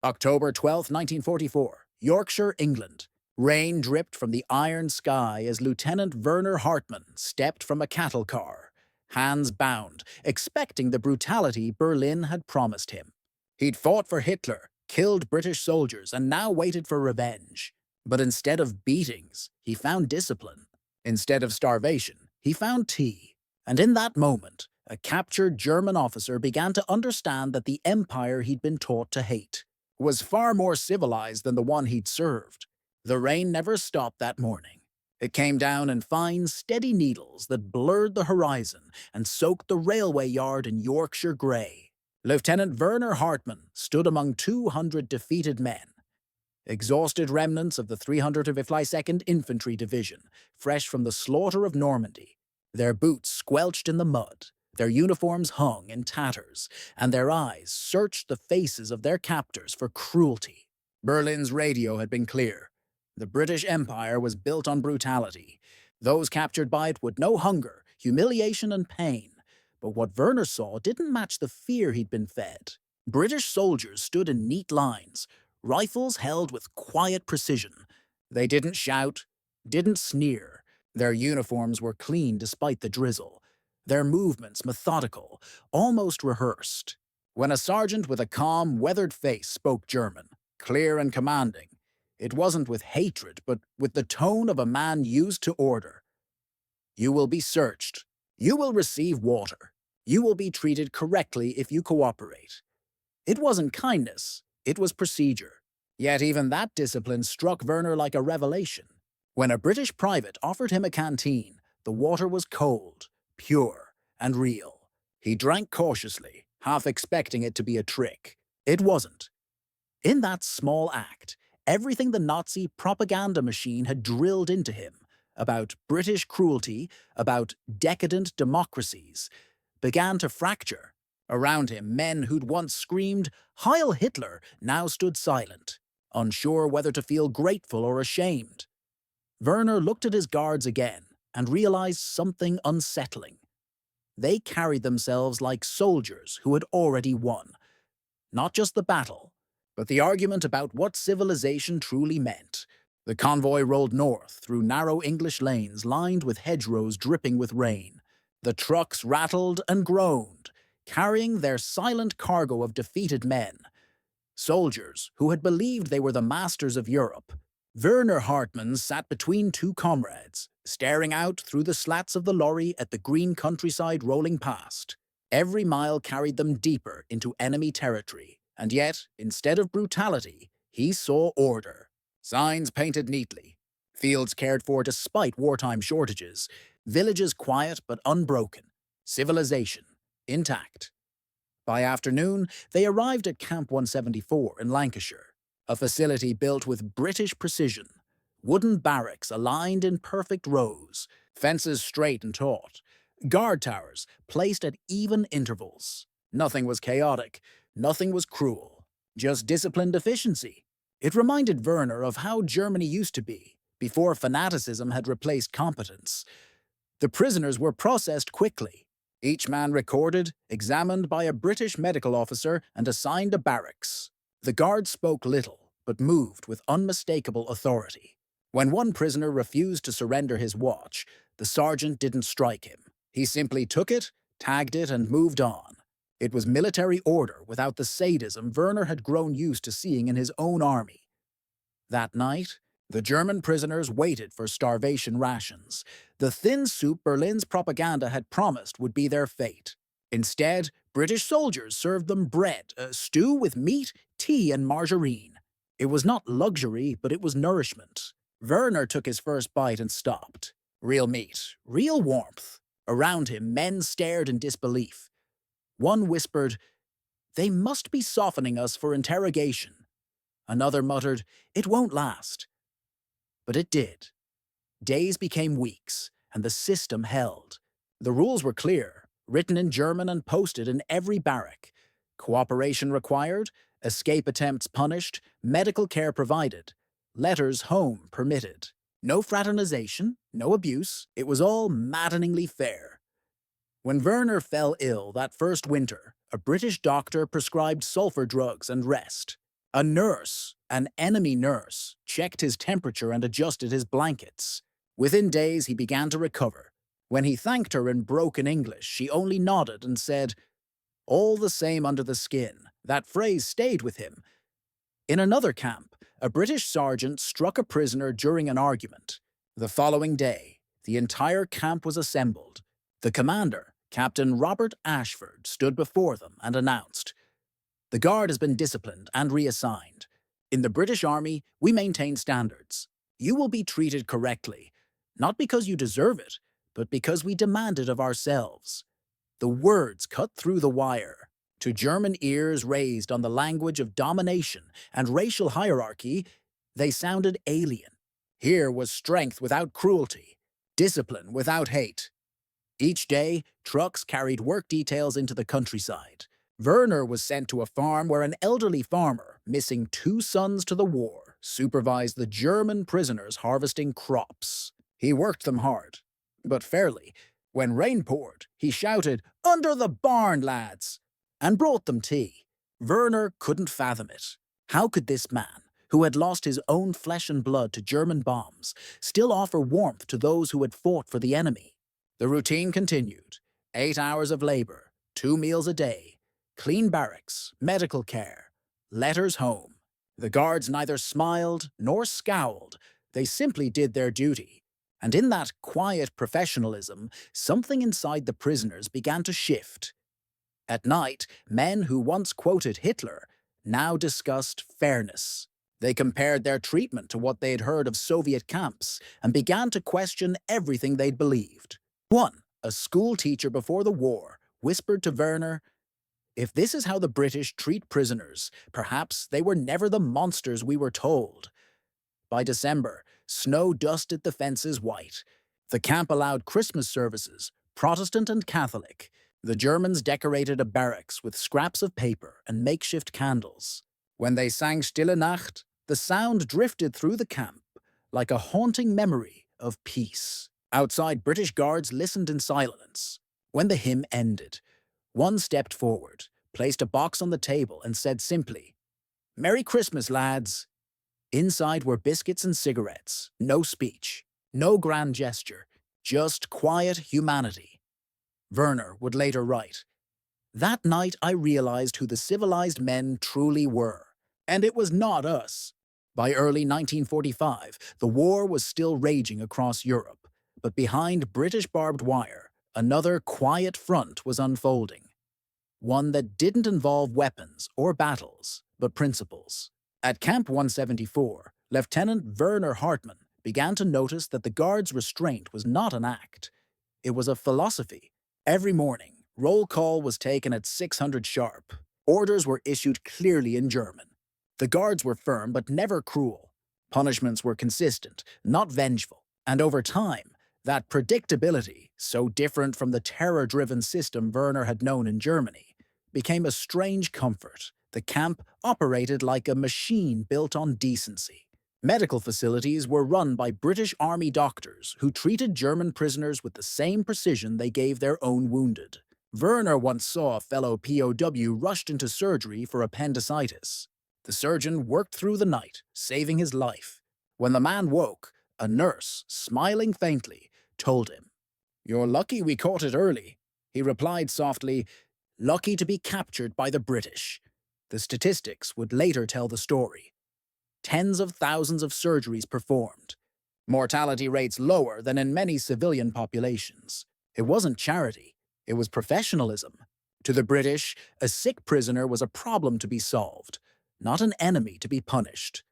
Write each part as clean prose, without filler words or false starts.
October 12, 1944, Yorkshire, England. Rain dripped from the iron sky as Lieutenant Werner Hartmann stepped from a cattle car, hands bound, expecting the brutality Berlin had promised him. He'd fought for Hitler, killed British soldiers, and now waited for revenge. But instead of beatings, he found discipline. Instead of starvation, he found tea. And in that moment, a captured German officer began to understand that the empire he'd been taught to hate was far more civilized than the one he'd served. The rain never stopped that morning. It came down in fine, steady needles that blurred the horizon and soaked the railway yard in Yorkshire grey. Lieutenant Werner Hartmann stood among 200 defeated men, exhausted remnants of the 352nd Infantry Division, fresh from the slaughter of Normandy, their boots squelched in the mud, their uniforms hung in tatters, and their eyes searched the faces of their captors for cruelty. Berlin's radio had been clear. The British Empire was built on brutality. Those captured by it would know hunger, humiliation, and pain. But what Werner saw didn't match the fear he'd been fed. British soldiers stood in neat lines, rifles held with quiet precision. They didn't shout, didn't sneer. Their uniforms were clean despite the drizzle, their movements methodical, almost rehearsed. When a sergeant with a calm, weathered face spoke German, clear and commanding, it wasn't with hatred, but with the tone of a man used to order. You will be searched. You will receive water. You will be treated correctly if you cooperate. It wasn't kindness, it was procedure. Yet even that discipline struck Werner like a revelation. When a British private offered him a canteen, the water was cold, pure, and real. He drank cautiously, half expecting it to be a trick. It wasn't. In that small act, everything the Nazi propaganda machine had drilled into him about British cruelty, about decadent democracies, began to fracture. Around him, men who'd once screamed, "Heil Hitler!" now stood silent, unsure whether to feel grateful or ashamed. Werner looked at his guards again and realized something unsettling. They carried themselves like soldiers who had already won. Not just the battle, but the argument about what civilization truly meant. The convoy rolled north through narrow English lanes lined with hedgerows dripping with rain. The trucks rattled and groaned, carrying their silent cargo of defeated men. Soldiers who had believed they were the masters of Europe. Werner Hartmann sat between two comrades, staring out through the slats of the lorry at the green countryside rolling past. Every mile carried them deeper into enemy territory, and yet, instead of brutality, he saw order. Signs painted neatly, fields cared for despite wartime shortages, villages quiet but unbroken, civilization intact. By afternoon, they arrived at Camp 174 in Lancashire, a facility built with British precision. Wooden barracks aligned in perfect rows, fences straight and taut, guard towers placed at even intervals. Nothing was chaotic, nothing was cruel, just disciplined efficiency. It reminded Werner of how Germany used to be, before fanaticism had replaced competence. The prisoners were processed quickly, each man recorded, examined by a British medical officer, and assigned a barracks. The guards spoke little, but moved with unmistakable authority. When one prisoner refused to surrender his watch, the sergeant didn't strike him. He simply took it, tagged it, and moved on. It was military order without the sadism Werner had grown used to seeing in his own army. That night, the German prisoners waited for starvation rations. The thin soup Berlin's propaganda had promised would be their fate. Instead, British soldiers served them bread, a stew with meat, tea, and margarine. It was not luxury, but it was nourishment. Werner took his first bite and stopped. Real meat, real warmth. Around him, men stared in disbelief. One whispered, "They must be softening us for interrogation." Another muttered, "It won't last." But it did. Days became weeks, and the system held. The rules were clear, written in German and posted in every barrack. Cooperation required, escape attempts punished, medical care provided, letters home permitted. No fraternization, no abuse, it was all maddeningly fair. When Werner fell ill that first winter, a British doctor prescribed sulfur drugs and rest. An enemy nurse, checked his temperature and adjusted his blankets. Within days, he began to recover. When he thanked her in broken English, she only nodded and said, "All the same under the skin." That phrase stayed with him. In another camp, a British sergeant struck a prisoner during an argument. The following day, the entire camp was assembled. The commander, Captain Robert Ashford, stood before them and announced, "The guard has been disciplined and reassigned. In the British Army, we maintain standards. You will be treated correctly, not because you deserve it, but because we demand it of ourselves." The words cut through the wire. To German ears raised on the language of domination and racial hierarchy, they sounded alien. Here was strength without cruelty, discipline without hate. Each day, trucks carried work details into the countryside. Werner was sent to a farm where an elderly farmer, missing 2 sons to the war, supervised the German prisoners harvesting crops. He worked them hard, but fairly. When rain poured, he shouted, "Under the barn, lads!" and brought them tea. Werner couldn't fathom it. How could this man, who had lost his own flesh and blood to German bombs, still offer warmth to those who had fought for the enemy? The routine continued. 8 hours of labor, 2 meals a day, clean barracks, medical care, letters home. The guards neither smiled nor scowled. They simply did their duty. And in that quiet professionalism, something inside the prisoners began to shift. At night, men who once quoted Hitler now discussed fairness. They compared their treatment to what they'd heard of Soviet camps and began to question everything they'd believed. One, a school teacher before the war, whispered to Werner, "If this is how the British treat prisoners, perhaps they were never the monsters we were told." By December, snow dusted the fences white. The camp allowed Christmas services, Protestant and Catholic. The Germans decorated a barracks with scraps of paper and makeshift candles. When they sang Stille Nacht, the sound drifted through the camp like a haunting memory of peace. Outside, British guards listened in silence. When the hymn ended, one stepped forward, placed a box on the table, and said simply, "Merry Christmas, lads." Inside were biscuits and cigarettes, no speech, no grand gesture, just quiet humanity. Werner would later write, "That night I realized who the civilized men truly were, and it was not us." By early 1945, the war was still raging across Europe, but behind British barbed wire, another quiet front was unfolding. One that didn't involve weapons or battles, but principles. At Camp 174, Lieutenant Werner Hartmann began to notice that the guards' restraint was not an act. It was a philosophy. Every morning, roll call was taken at 600 sharp. Orders were issued clearly in German. The guards were firm but never cruel. Punishments were consistent, not vengeful. And over time, that predictability, so different from the terror-driven system Werner had known in Germany, became a strange comfort. The camp operated like a machine built on decency. Medical facilities were run by British Army doctors who treated German prisoners with the same precision they gave their own wounded. Werner once saw a fellow POW rushed into surgery for appendicitis. The surgeon worked through the night, saving his life. When the man woke, a nurse, smiling faintly, told him, "You're lucky we caught it early." He replied softly, "Lucky to be captured by the British." The statistics would later tell the story. Tens of thousands of surgeries performed. Mortality rates lower than in many civilian populations. It wasn't charity, it was professionalism. To the British, a sick prisoner was a problem to be solved, not an enemy to be punished.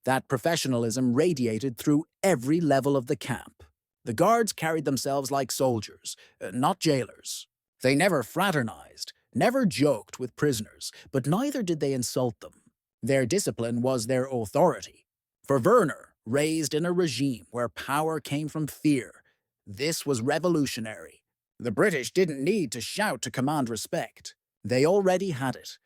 That professionalism radiated through every level of the camp. The guards carried themselves like soldiers, not jailers. They never fraternized, never joked with prisoners, but neither did they insult them. Their discipline was their authority. For Werner, raised in a regime where power came from fear, this was revolutionary. The British didn't need to shout to command respect. They already had it.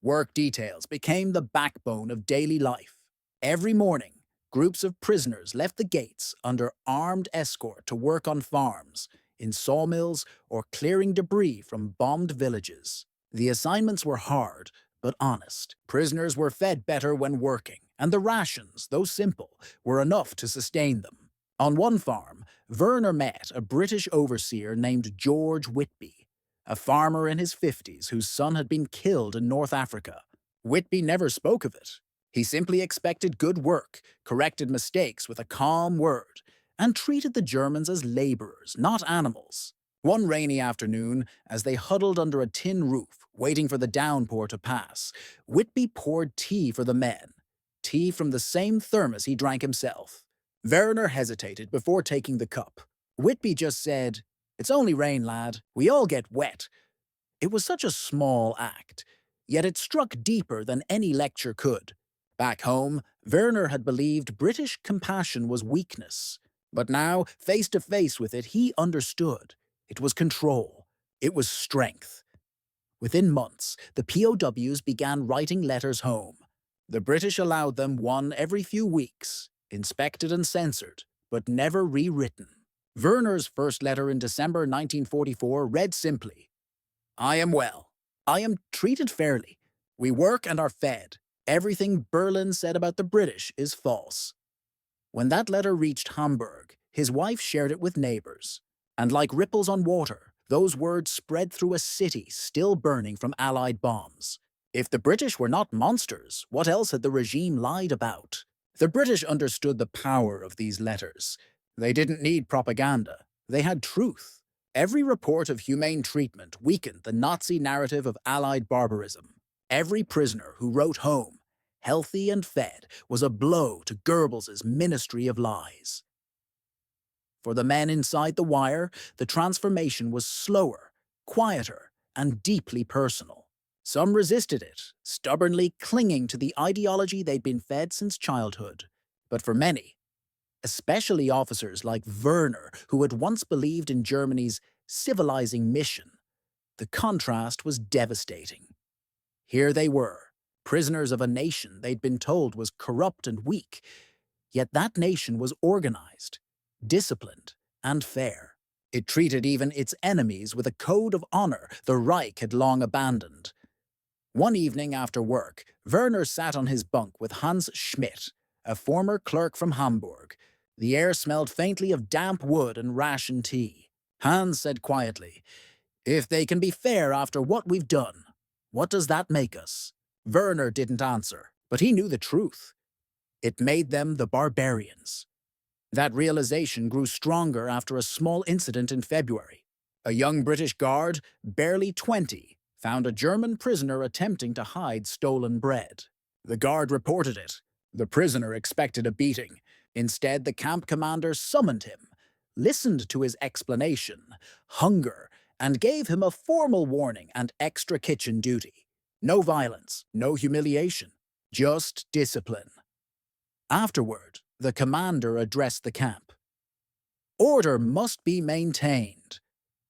Work details became the backbone of daily life. Every morning, groups of prisoners left the gates under armed escort to work on farms, in sawmills, or clearing debris from bombed villages. The assignments were hard, but honest. Prisoners were fed better when working, and the rations, though simple, were enough to sustain them. On one farm, Werner met a British overseer named George Whitby, a farmer in his 50s whose son had been killed in North Africa. Whitby never spoke of it. He simply expected good work, corrected mistakes with a calm word, and treated the Germans as laborers, not animals. One rainy afternoon, as they huddled under a tin roof, waiting for the downpour to pass, Whitby poured tea for the men, tea from the same thermos he drank himself. Werner hesitated before taking the cup. Whitby just said, "It's only rain, lad. We all get wet." It was such a small act, yet it struck deeper than any lecture could. Back home, Werner had believed British compassion was weakness. But now, face to face with it, he understood. It was control. It was strength. Within months, the POWs began writing letters home. The British allowed them one every few weeks, inspected and censored, but never rewritten. Werner's first letter in December 1944 read simply, "I am well. I am treated fairly. We work and are fed. Everything Berlin said about the British is false." When that letter reached Hamburg, his wife shared it with neighbors. And like ripples on water, those words spread through a city still burning from Allied bombs. If the British were not monsters, what else had the regime lied about? The British understood the power of these letters. They didn't need propaganda. They had truth. Every report of humane treatment weakened the Nazi narrative of Allied barbarism. Every prisoner who wrote home, healthy and fed, was a blow to Goebbels' Ministry of Lies. For the men inside the wire, the transformation was slower, quieter, and deeply personal. Some resisted it, stubbornly clinging to the ideology they'd been fed since childhood. But for many, especially officers like Werner, who had once believed in Germany's civilizing mission, the contrast was devastating. Here they were, prisoners of a nation they'd been told was corrupt and weak, yet that nation was organized, disciplined, and fair. It treated even its enemies with a code of honor the Reich had long abandoned. One evening after work, Werner sat on his bunk with Hans Schmidt, a former clerk from Hamburg. The air smelled faintly of damp wood and ration tea. Hans said quietly, "If they can be fair after what we've done, what does that make us?" Werner didn't answer, but he knew the truth. It made them the barbarians. That realization grew stronger after a small incident in February. A young British guard, barely 20, found a German prisoner attempting to hide stolen bread. The guard reported it. The prisoner expected a beating. Instead, the camp commander summoned him, listened to his explanation, hunger, and gave him a formal warning and extra kitchen duty. No violence, no humiliation, just discipline. Afterward, the commander addressed the camp. "Order must be maintained,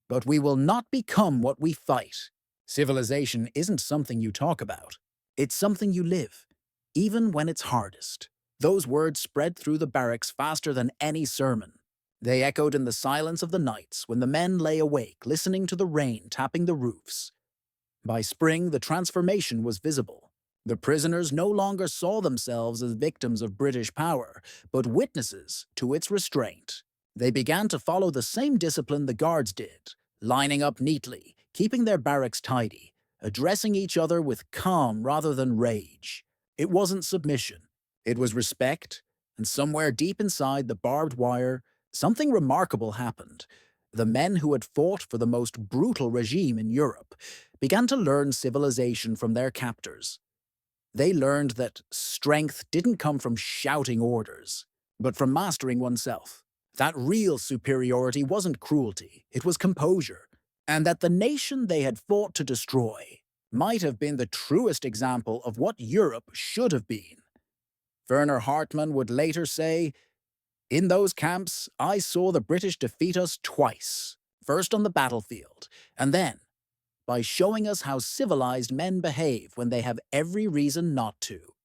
but we will not become what we fight. Civilization isn't something you talk about. It's something you live, even when it's hardest." Those words spread through the barracks faster than any sermon. They echoed in the silence of the nights when the men lay awake, listening to the rain tapping the roofs. By spring, the transformation was visible. The prisoners no longer saw themselves as victims of British power, but witnesses to its restraint. They began to follow the same discipline the guards did, lining up neatly, keeping their barracks tidy, addressing each other with calm rather than rage. It wasn't submission. It was respect, and somewhere deep inside the barbed wire, something remarkable happened. The men who had fought for the most brutal regime in Europe began to learn civilization from their captors. They learned that strength didn't come from shouting orders, but from mastering oneself. That real superiority wasn't cruelty, it was composure, and that the nation they had fought to destroy might have been the truest example of what Europe should have been. Werner Hartmann would later say, "In those camps, I saw the British defeat us twice, first on the battlefield, and then by showing us how civilized men behave when they have every reason not to."